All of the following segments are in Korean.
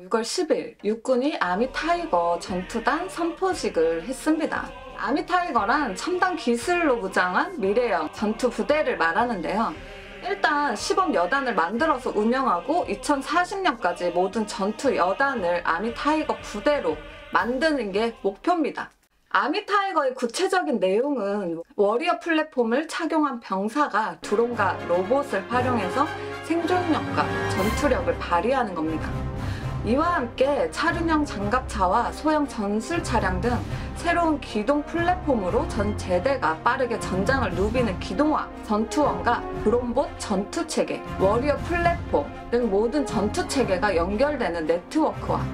6월 10일 육군이 아미타이거 전투단 선포식을 했습니다. 아미타이거란 첨단 기술로 무장한 미래형 전투 부대를 말하는데요. 일단 시범 여단을 만들어서 운영하고 2040년까지 모든 전투 여단을 아미타이거 부대로 만드는 게 목표입니다. 아미타이거의 구체적인 내용은 워리어 플랫폼을 착용한 병사가 드론과 로봇을 활용해서 생존력과 전투력을 발휘하는 겁니다. 이와 함께 차륜형 장갑차와 소형 전술 차량 등 새로운 기동 플랫폼으로 전 제대가 빠르게 전장을 누비는 기동화, 전투원과 브롬봇 전투체계, 워리어 플랫폼 등 모든 전투체계가 연결되는 네트워크와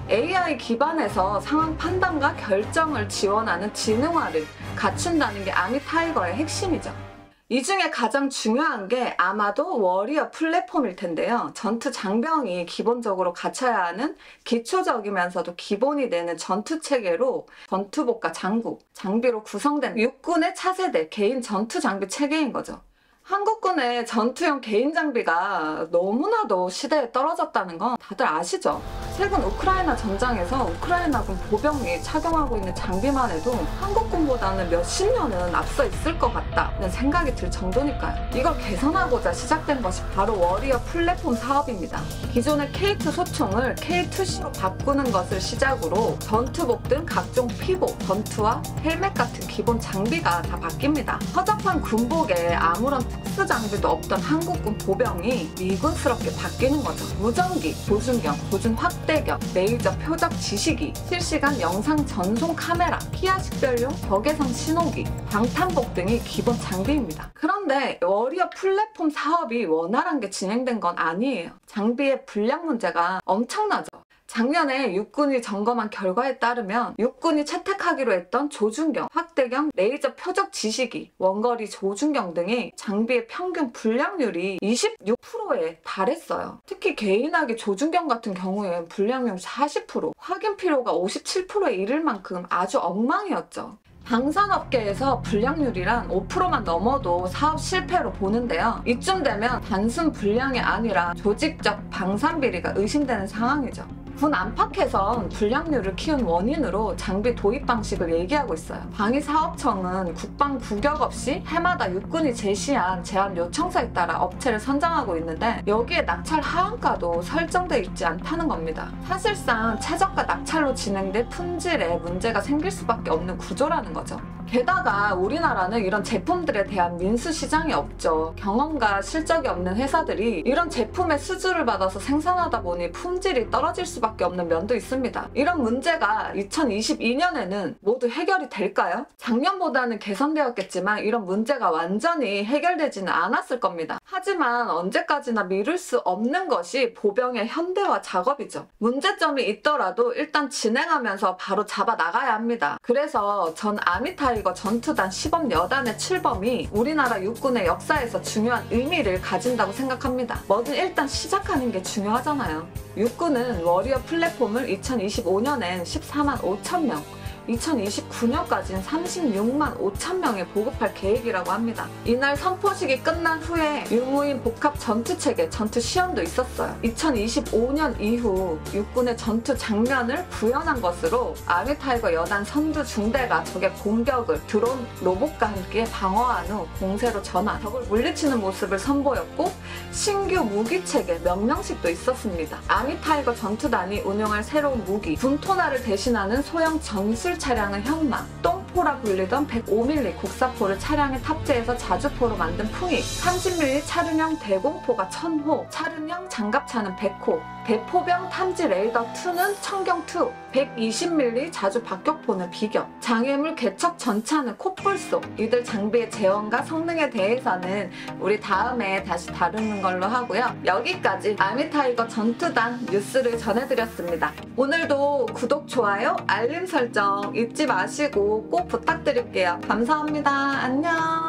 AI 기반에서 상황 판단과 결정을 지원하는 지능화를 갖춘다는 게 아미타이거의 핵심이죠. 이 중에 가장 중요한 게 아마도 워리어 플랫폼일 텐데요. 전투 장병이 기본적으로 갖춰야 하는 기초적이면서도 기본이 되는 전투 체계로 전투복과 장구, 장비로 구성된 육군의 차세대 개인 전투 장비 체계인 거죠. 한국군의 전투용 개인 장비가 너무나도 시대에 떨어졌다는 건 다들 아시죠? 최근 우크라이나 전장에서 우크라이나군 보병이 착용하고 있는 장비만 해도 한국군보다는 몇십 년은 앞서 있을 것 같다는 생각이 들 정도니까요. 이걸 개선하고자 시작된 것이 바로 워리어 플랫폼 사업입니다. 기존의 K2 소총을 K2C로 바꾸는 것을 시작으로 전투복 등 각종 피복, 전투화, 헬멧 같은 기본 장비가 다 바뀝니다. 허접한 군복에 아무런 특수 장비도 없던 한국군 보병이 미군스럽게 바뀌는 거죠. 무전기, 보준경, 보준 확대경, 레이저 표적 지시기, 실시간 영상 전송 카메라, 피하 식별용 적외선 신호기, 방탄복 등이 기본 장비입니다. 그런데 워리어 플랫폼 사업이 원활한 게 진행된 건 아니에요. 장비의 불량 문제가 엄청나죠. 작년에 육군이 점검한 결과에 따르면 육군이 채택하기로 했던 조준경, 확대경, 레이저 표적 지시기, 원거리 조준경 등의 장비의 평균 불량률이 26%에 달했어요. 특히 개인화기 조준경 같은 경우엔 불량률 40%, 확인 필요가 57%에 이를 만큼 아주 엉망이었죠. 방산업계에서 불량률이란 5%만 넘어도 사업 실패로 보는데요. 이쯤 되면 단순 불량이 아니라 조직적 방산 비리가 의심되는 상황이죠. 군 안팎에선 불량률을 키운 원인으로 장비 도입 방식을 얘기하고 있어요. 방위사업청은 국방 구격 없이 해마다 육군이 제시한 제한 요청서에 따라 업체를 선정하고 있는데 여기에 낙찰 하한가도 설정돼 있지 않다는 겁니다. 사실상 최저가 낙찰로 진행돼 품질에 문제가 생길 수밖에 없는 구조라는 거죠. 게다가 우리나라는 이런 제품들에 대한 민수 시장이 없죠. 경험과 실적이 없는 회사들이 이런 제품의 수주를 받아서 생산하다 보니 품질이 떨어질 수밖에 없는 면도 있습니다. 이런 문제가 2022년에는 모두 해결이 될까요? 작년보다는 개선되었겠지만 이런 문제가 완전히 해결되지는 않았을 겁니다. 하지만 언제까지나 미룰 수 없는 것이 보병의 현대화 작업이죠. 문제점이 있더라도 일단 진행하면서 바로 잡아 나가야 합니다. 그래서 전 아미타이거 전투단 시범 여단의 출범이 우리나라 육군의 역사에서 중요한 의미를 가진다고 생각합니다. 뭐든 일단 시작하는 게 중요하잖아요. 육군은 워리어 플랫폼을 2025년엔 14만 5천 명, 2029년까지는 36만 5천 명에 보급할 계획이라고 합니다. 이날 선포식이 끝난 후에 유무인 복합 전투체계 전투 시연도 있었어요. 2025년 이후 육군의 전투 장면을 구현한 것으로 아미타이거 여단 선두 중대가 적의 공격을 드론, 로봇과 함께 방어한 후 공세로 전환, 적을 물리치는 모습을 선보였고 신규 무기체계 명령식도 있었습니다. 아미타이거 전투단이 운용할 새로운 무기, 분토나를 대신하는 소형 전술 차량은 현마, 똥포라 불리던 105mm 국사포를 차량에 탑재해서 자주포로 만든 풍익, 30mm 차륜형 대공포가 1000호, 차륜형 장갑차는 100호, 대포병 탐지 레이더 2는 청경2, 120mm 자주 박격포는 비격, 장애물 개척 전차는 콧불소. 이들 장비의 재원과 성능에 대해서는 우리 다음에 다시 다루는 걸로 하고요. 여기까지 아미타이거 전투단 뉴스를 전해드렸습니다. 오늘도 구독, 좋아요, 알림 설정 잊지 마시고 꼭 부탁드릴게요. 감사합니다. 안녕.